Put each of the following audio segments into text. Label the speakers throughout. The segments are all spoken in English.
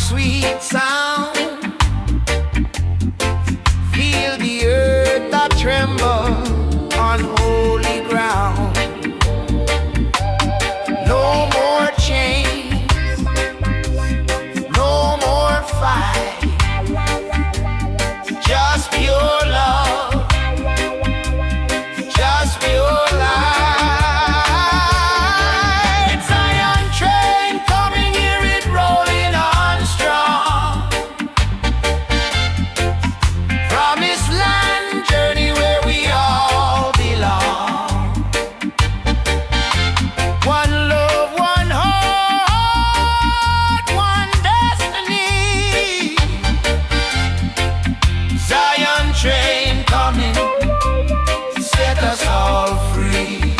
Speaker 1: sweet sound. Feel the earth that tremble on holy ground. No more chains, no more fight, just pure love, just pure light. Zion train coming, hear it rolling on strong. Promised land journey where we all belong. One love, one heart, one destiny. Zion train coming, set us all free.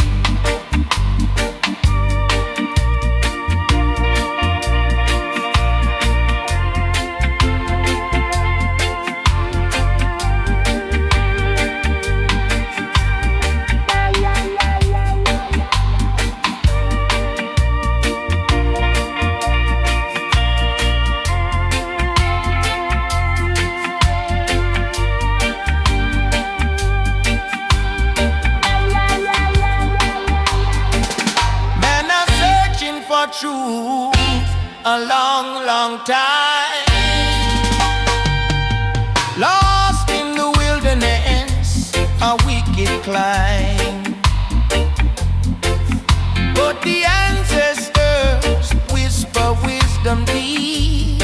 Speaker 1: Men are searching for truth a long, long time. Lost in the wilderness, a wicked climb. But the ancestors whisper wisdom deep.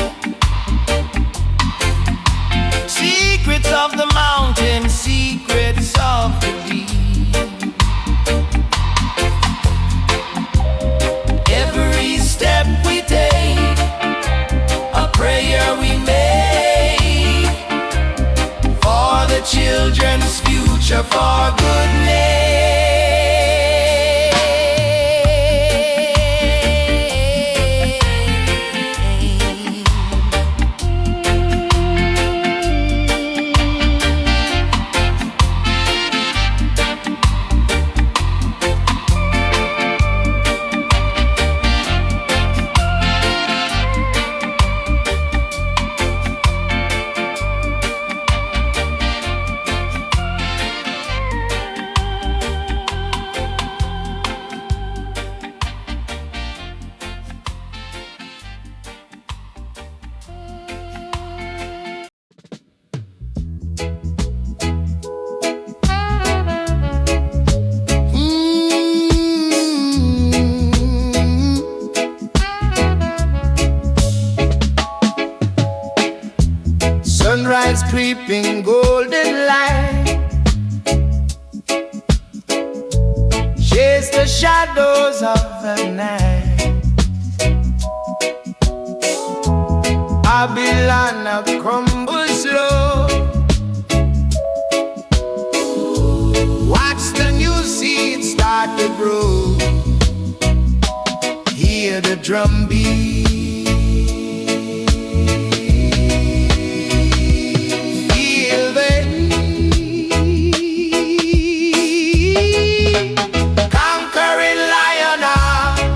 Speaker 1: Secrets of the mountain, secrets of the deep. Every step we take, a prayer we make, for the children's future, for good sunrise creeping golden light, chase the shadows of the night. Babylon now crumbles slow. Watch the new seed start to grow. Hear the drum beat. Conquering lion heart,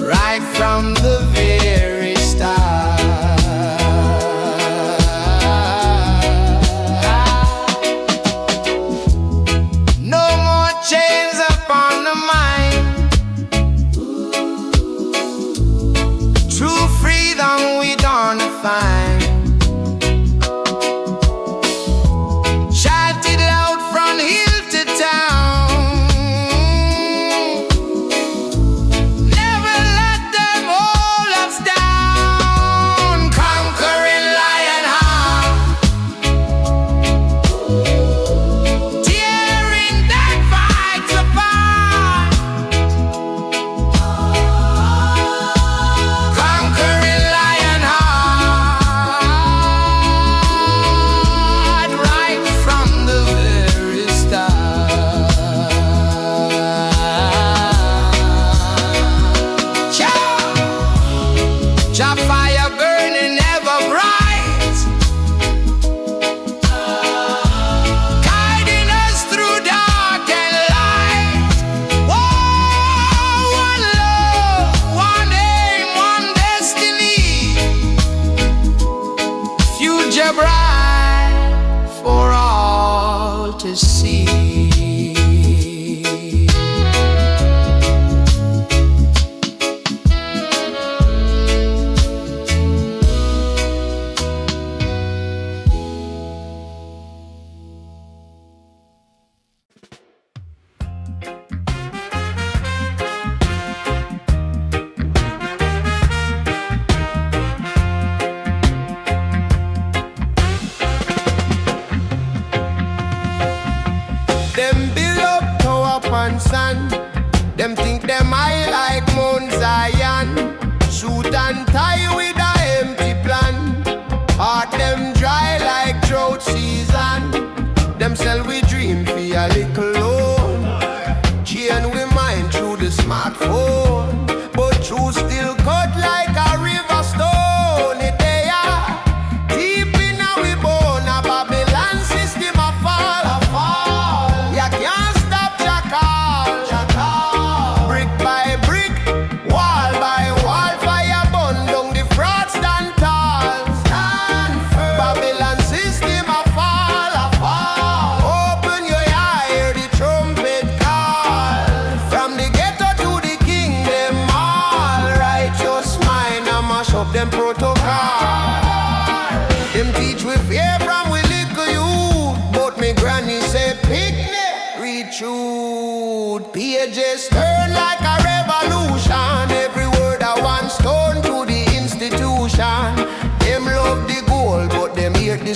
Speaker 1: right from the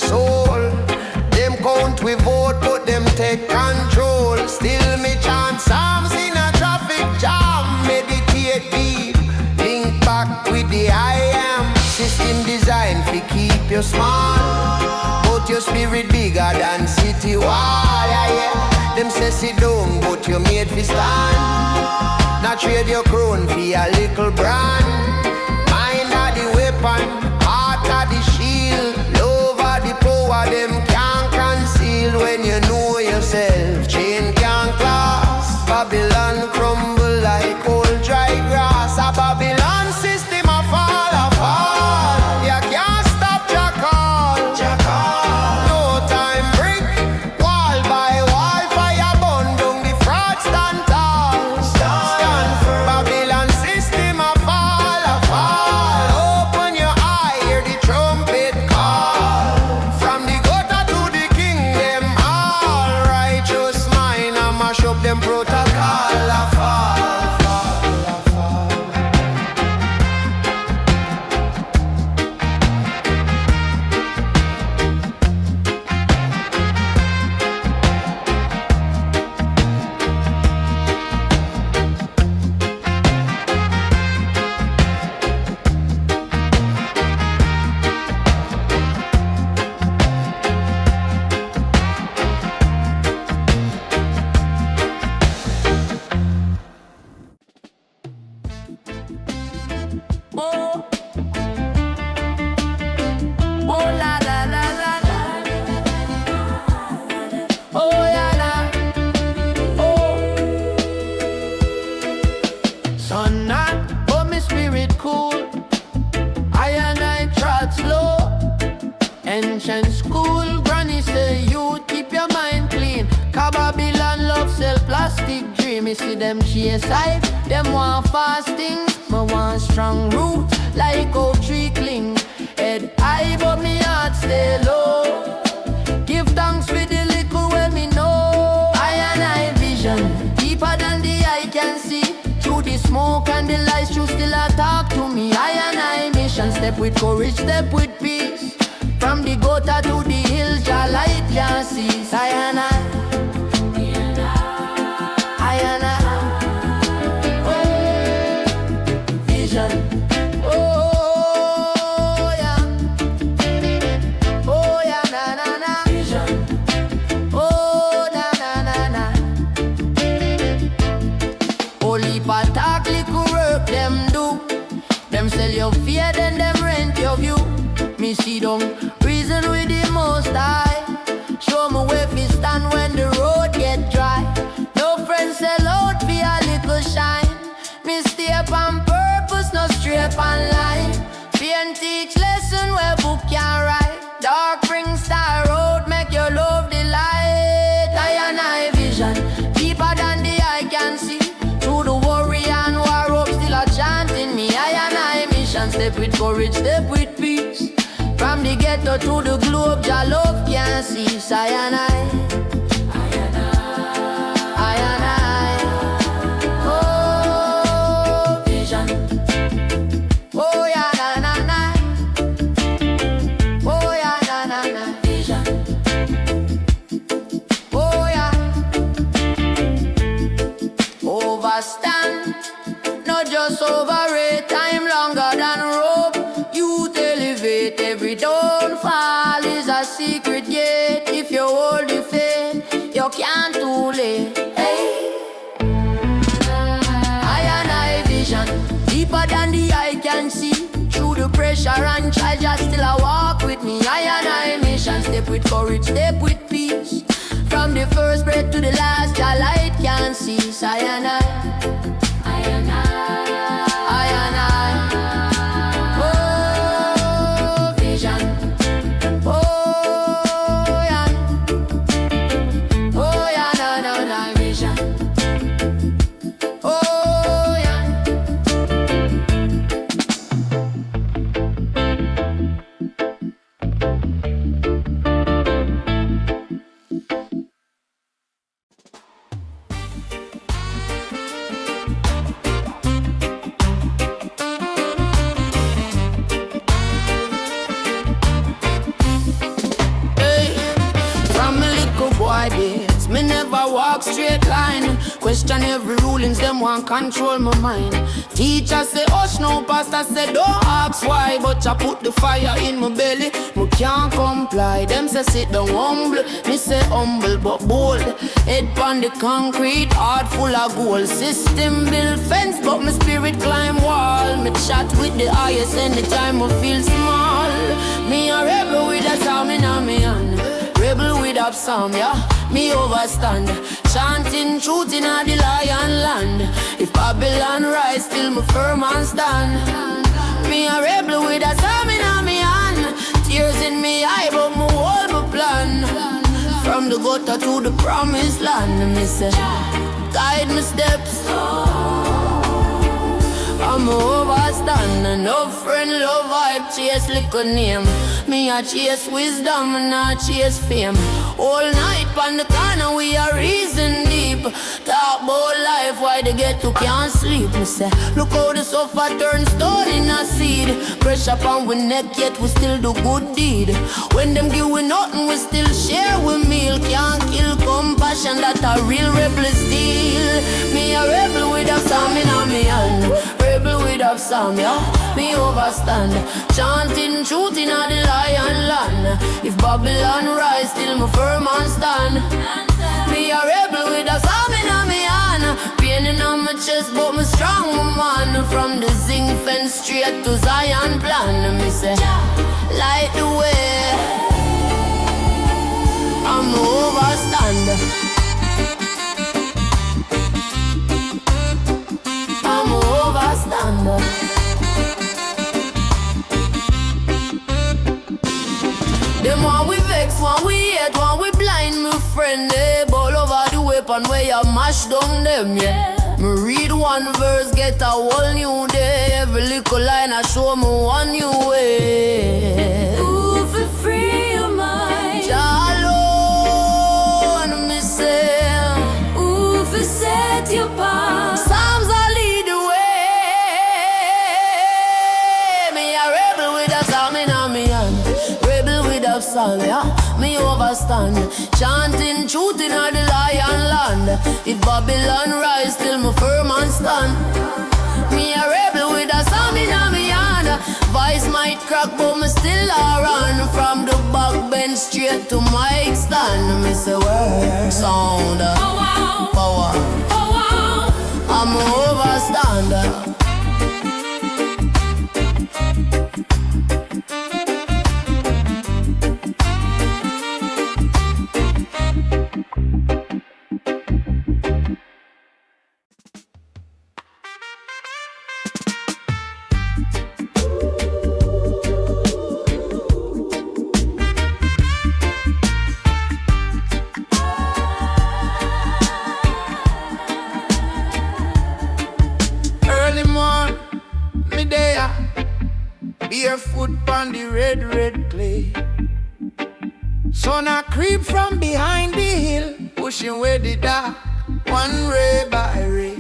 Speaker 2: soul. Them count we vote, but them take control. Still me chant psalms in a traffic jam. Meditate deep, link back with the I am. System design fi keep you small, but your spirit bigger than city wall. Yeah, yeah. Them say sit down, but you made fi stand. Not trade your crown for a little brand. Mind are the weapon, heart are the shield. Love are the power, them can't conceal. When you know yourself, chain can't class. Babylon crumble like old dry grass. A Babylon system a fall, a fall. You can't stop your call. No time break, wall by wall. Fire burn down the fraud stand tall. Stand firm. Babylon system a fall, a fall. Open your eye, hear the trumpet call. From the gutter to the kingdom, all righteous mind, I mash up them protocol. A fall, fall, a fall.
Speaker 1: Oh, oh la la la la la. Oh yeah la. Oh, sun hot, but my spirit cool. I and I trot slow. Ancient school, granny say you keep your mind clean. Babylon love sell plastic dream. You see them chase hype, them want fasting. Me want strong root like oak tree cling. Head high but me heart stay low. Give thanks for the little when me know. I and I vision deeper than the eye can see. Through the smoke and the lights you still a talk to me. I and I mission, step with courage, step with peace. From the gutter to the hills, your light can see. I and I and I, oh, vision, oh yeah, na na na, vision, oh na na na na. Only patak little work them do. Them sell your fear, then them rent your view. Me see them reason with the most high. Show me where we stand when the road get dry. No friends sell out for a little shine. Me stay up on purpose, no straight on line. Pain teach lesson where book can write. Dark bring star road, make your love the light. I and I vision, deeper than the eye can see. Through the worry and war up, still a chanting me. I and I mission, step with courage, step with peace. From the ghetto to the globe, your love can cease. I and I and I, oh, vision, oh yeah, na na na, oh yeah, na na na, vision, oh yeah, overstand, not just overrate, time longer than rope, youth elevate, every downfall is a secret gate, if you hold the faith, you can't too late. Deeper than the eye can see. Through the pressure and trial, just still a walk with me. I and I mission, step with courage, step with peace. From the first breath to the last, your light can cease. I and I and I, oh, vision, oh yeah, na na na, vision, oh yeah. walk straight line. Question every rulings, them want control my mind. Teacher say hush, no pastor say don't ask why. But I put the fire in my belly, me can't comply. Them say sit down humble, me say humble but bold. Head pon the concrete, heart full of gold. System build fence, but my spirit climb wall. Me chat with the highest anytime I feel small. Me a rebel with a psalm in a me hand. Rebel with a psalm, yeah, me overstand. Chanting truth in a the lion land. If Babylon rise, still me firm and stand. Me a rebel with a psalm in a me hand. Tears in me eye, but me hold my plan. From the gutter to the promised land, me say, guide my steps. I'm overstand. No friend, love vibe, chase little name. Me a chase wisdom and I chase fame. All night pon the corner we a reason deep. Talk about life, why they get to can't sleep. Me say, look how the suffer turn stone in a seed. Pressure upon we neck yet we still do good deed. When them give we nothing we still share with meal. Can't kill compassion, that a real rebel steal. Me a rebel with a psalm in a me hand. Rebel with a psalm, yeah, me overstand. Chanting truth in a the lion land. If Babylon rise, still me firm and stand. Me a rebel with a psalm in a me hand. Pain on my chest, but me strong, man. From the zinc fence straight to Zion plan. Me say, light the way, I'm overstand. I'm overstand. Them one we vex, one we hate, one we blind, my friend. They ball over the weapon where you mash down them, yeah. Me read one verse, get a whole new day. Every little line I show me one new way.
Speaker 3: Ooh, for free your mind.
Speaker 1: Alone, me say.
Speaker 3: Ooh, for set your path.
Speaker 1: Psalms I lead the way. Me a rebel with a psalm in a me hand. Rebel with a psalm, yeah, me overstand. Chanting truth in a the lion land. If Babylon rise, still me firm and stand. Me a rebel with a psalm in a me hand. Voice might crack, but me still a run. From the back bench straight to mic stand. Me say word, sound, power. I'm overstand.
Speaker 2: Barefoot on the red clay. Sun a creep from behind the hill, pushing away the dark, one ray by ray.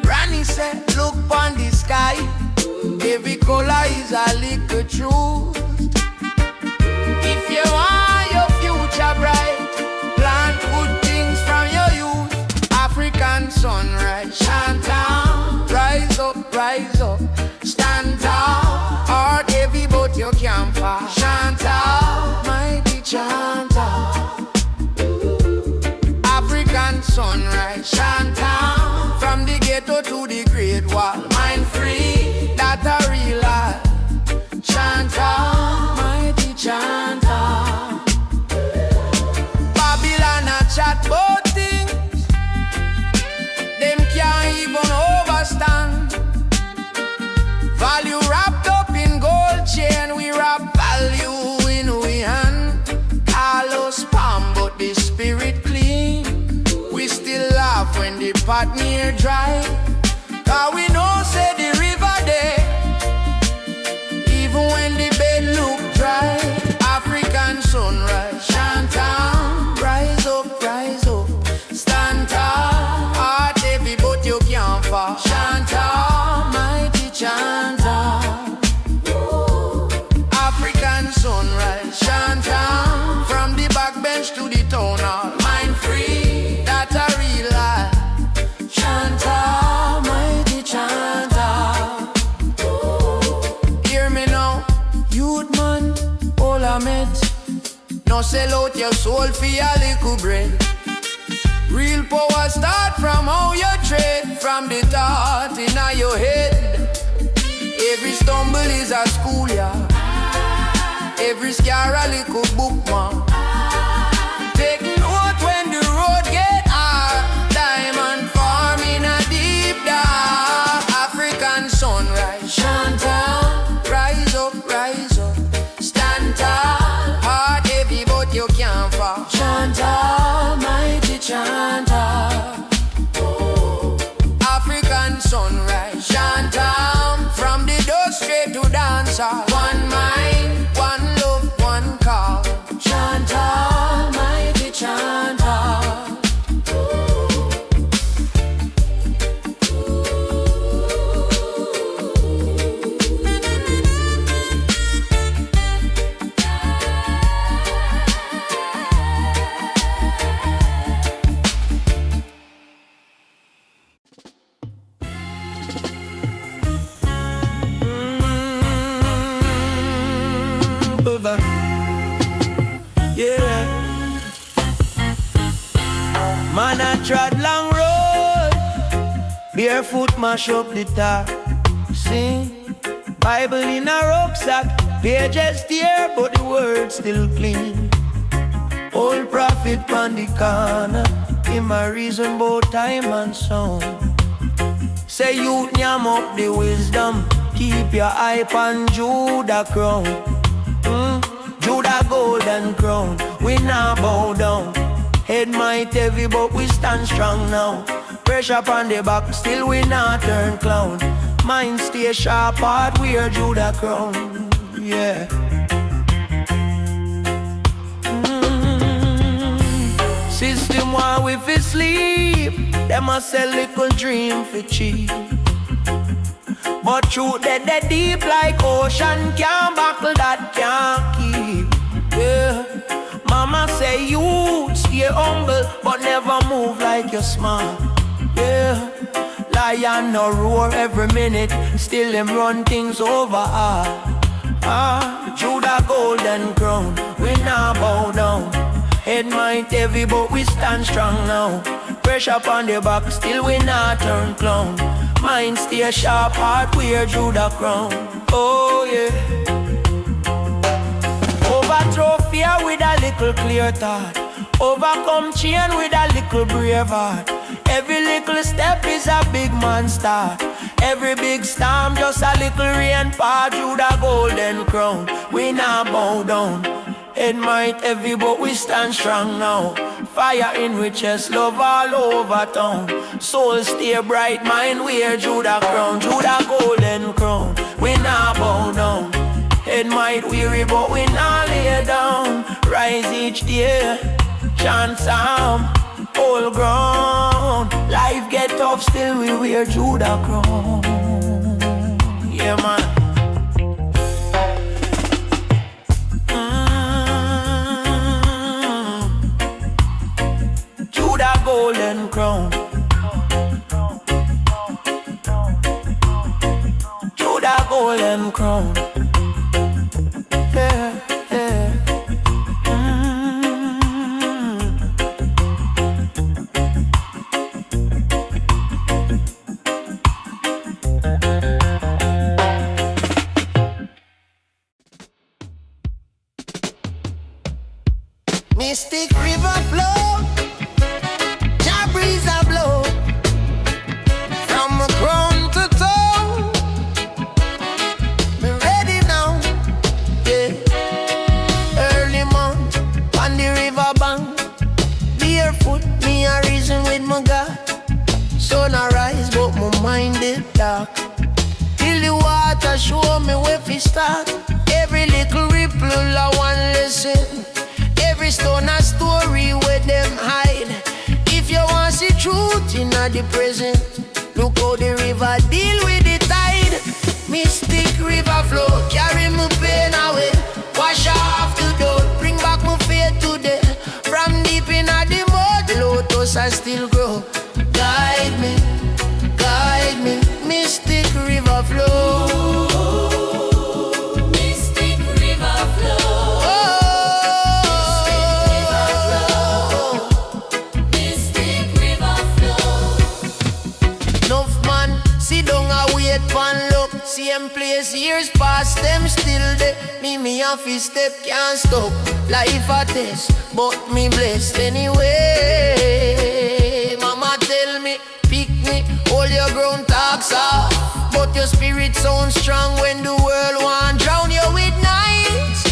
Speaker 2: Granny said, look on the sky, every color is a little truth. If you want your future bright, plant good things from your youth. African sunrise, shine down, rise up, stand tall. Heart heavy but you can't fall. Chanta, mighty chanta. African sunrise, chanta. From the ghetto to the great wall, mind free, that a real life. Chanta, mighty chanta. Babylon a chat about things them can't even overstand.
Speaker 1: no sell out your soul for a little bread. Real power start from how you tread, from the thought in your head. Every stumble is a schoolyard, every scar a little bookmark. Take note when the road get hard. Diamond farm in a deep dark. African sunrise, Chantal. Rise up, stand tall. Heart heavy but you can't fall. Chantal, mighty Chantal. African sunrise, Chantal. From the door straight to dance hall. One mind, one love, one call. Chantal, mighty Chantal.
Speaker 4: Yeah, man, I trod long road, barefoot mash up the tar. Sing, Bible in a rucksack, pages tear, but the words still clean. Old prophet on the corner, him a reason about time and sound. Say youth nyam up the wisdom, keep your eye on Judah crown. Judah golden crown, we not bow down. Head might heavy but we stand strong now. Pressure upon the back, still we not turn clown. Mind stay sharp, heart wear Judah crown. Yeah. System while we fi sleep, them a sell little dream for cheap. But truth that deep like ocean, can't buckle that can't keep. Yeah. Mama say you stay humble, but never move like you're smart. Yeah. Lion no roar every minute, still them run things over. Judah golden crown, we not bow down. Head might heavy, but we stand strong now. Pressure upon the back, still we not turn clown. Mind stay sharp, heart wear Judah crown. Oh yeah. Overthrow fear with a little clear thought. Overcome chain with a little brave heart. Every little step is a big man start. Every big storm just a little rain part. Judah golden crown, we not bow down. Head might heavy but we stand strong now. Fire in we chest, love all over town. Soul stay bright, mind wear Judah crown. Judah golden crown, we not bow down. Head might weary but we not lay down. Rise each day, chant psalm, whole ground. Life get tough, still we wear Judah crown. Yeah man. Judah golden crown. Judah golden crown. Yeah, yeah.
Speaker 2: Mystic river flow, Jah breeze a blow, from crown to toe. Me ready now, yeah. Early morn, on the river bank, barefoot, me a reason with my God. Sun a rise, but my mind is dark. Till the water show me where fi start. Every little ripple a one lesson. Every stone a story where them hide. If you want see truth in the present, look how the river deal with the tide. Mystic river flow, carry my pain away. Wash off the dirt, bring back my faith today. From deep in the mud, lotus I still grow. Guide me, mystic river flow.
Speaker 1: same place, years past them still there. Me off his step, can't stop. Life a test, but me blessed anyway. Mama tell me, pick me, hold your ground talks off. But your spirit sounds strong when the world want drown you with nights.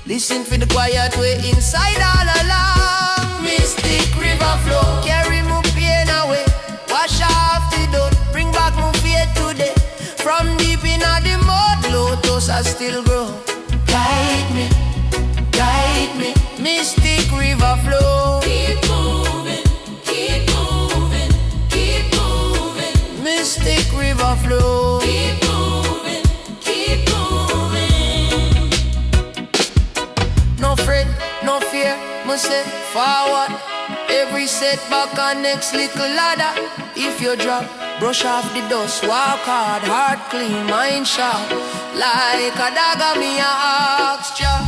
Speaker 1: Listen for the quiet way inside all along. Mystic river flow, carry my pain away. Wash off the dirt, bring back my faith today. From deep in the mud, lotus I still grow. Guide me, mystic river flow.
Speaker 3: Keep moving, keep moving, keep moving.
Speaker 1: Mystic river flow.
Speaker 3: Keep moving, keep moving.
Speaker 1: No fret, no fear, must say forward. Every setback and next little ladder. If you drop, brush off the dust. Walk hard, heart clean, mind sharp. Like a dagger, me a ask ya.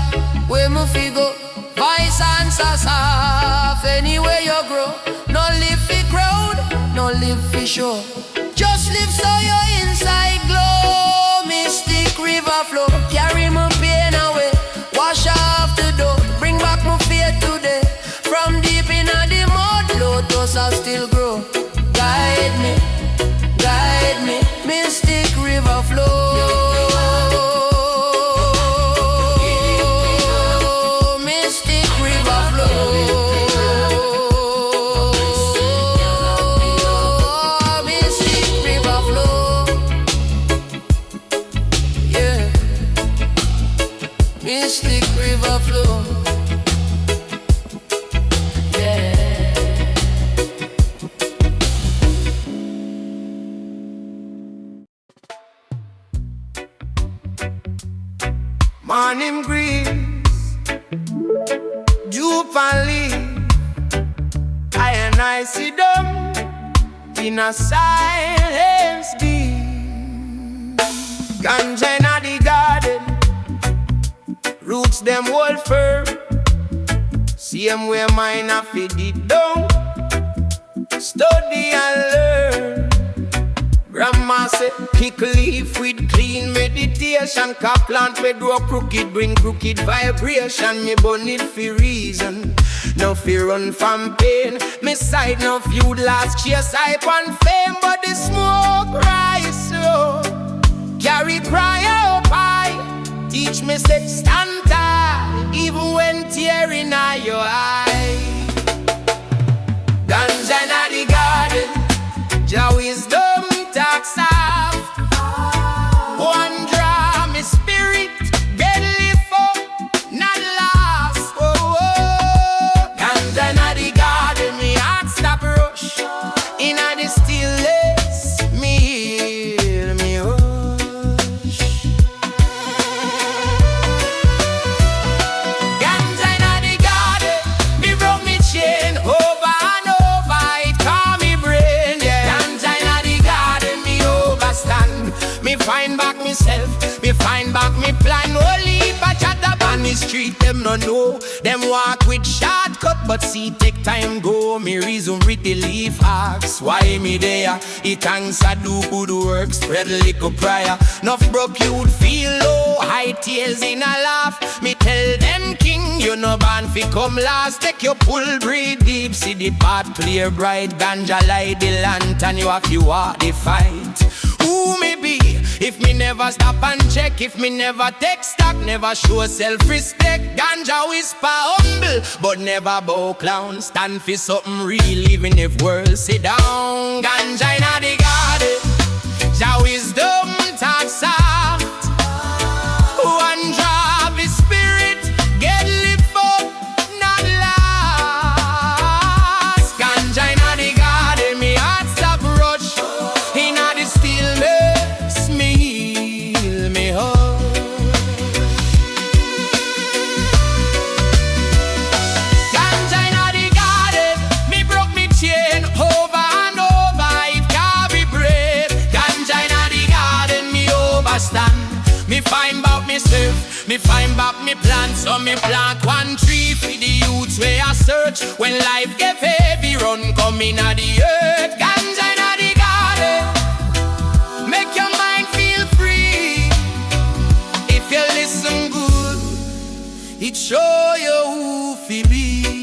Speaker 1: Where me figure, vice answer soft. Anywhere you grow, no live for crowd, no live for show. Just live so your inside glow. Mystic river flow, carry my pain away. Wash off the dirt, bring back my faith today. From deep in the mud, lotus I still grow. Guide me, mystic river flow. Mystic river flow. Mystic river flow. Yeah. Mystic river flow.
Speaker 2: Morning breeze, dew and leaf. I and I sit down in a silence deep. Ganja inna the garden, roots them hold firm. Same way mine a feed it down. Study and learn. Grandma said, pick leaf with clean meditation. Car plant we grow crooked, bring crooked vibration. Me burn it for reason, no fear run from pain. Me side no feud last chase hype and fame. But the smoke rise slow, carry prayer up high. Teach me say stand tall, even when tear in your eye. Ganja inna the garden, Jah wisdom talk soft. One draw me spirit, get lift up, not lost. Oh, oh. Ganja inna the garden, me heart stop rush. Inna the stillness, me heal, me hush. Ganja inna the garden, me broke me chain over and over. It calm me brain, yeah. Ganja inna the garden, me overstand. Me find back myself, me find back me plan. Only if I chat up on the street, them no know. Them walk with shortcut, but see take time go. Me reason with the leaf axe. Why me there? It thanks I do good work, spread a little prayer. Nuff broke you'd feel low, high tears in a laugh. Me tell them king, you no born fi come last. Take your pull, breathe deep, see the path clear bright. Ganja light the lantern, you have you walk the fight. Who me be if me never stop and check? If me never take stock, never show self-respect. Ganja whisper humble, but never bow clown. Stand for something real, even if world sit down. Ganja inna the garden, Jah wisdom talk soft. One drop his spirit, get lift up, not last. Ganja inna the garden, me heart stop rush. Inna the stillness, me heal, me hush. Ganja inna the garden, me broke me chain over and over. It can't be break. Ganja inna the garden, me overstand. Me find back myself, me find back me plan. So me plant one tree for the youths where I search. When life get heavy, run come inna the earth. Ganja inna the garden, make your mind feel free.
Speaker 5: It show you who fi be.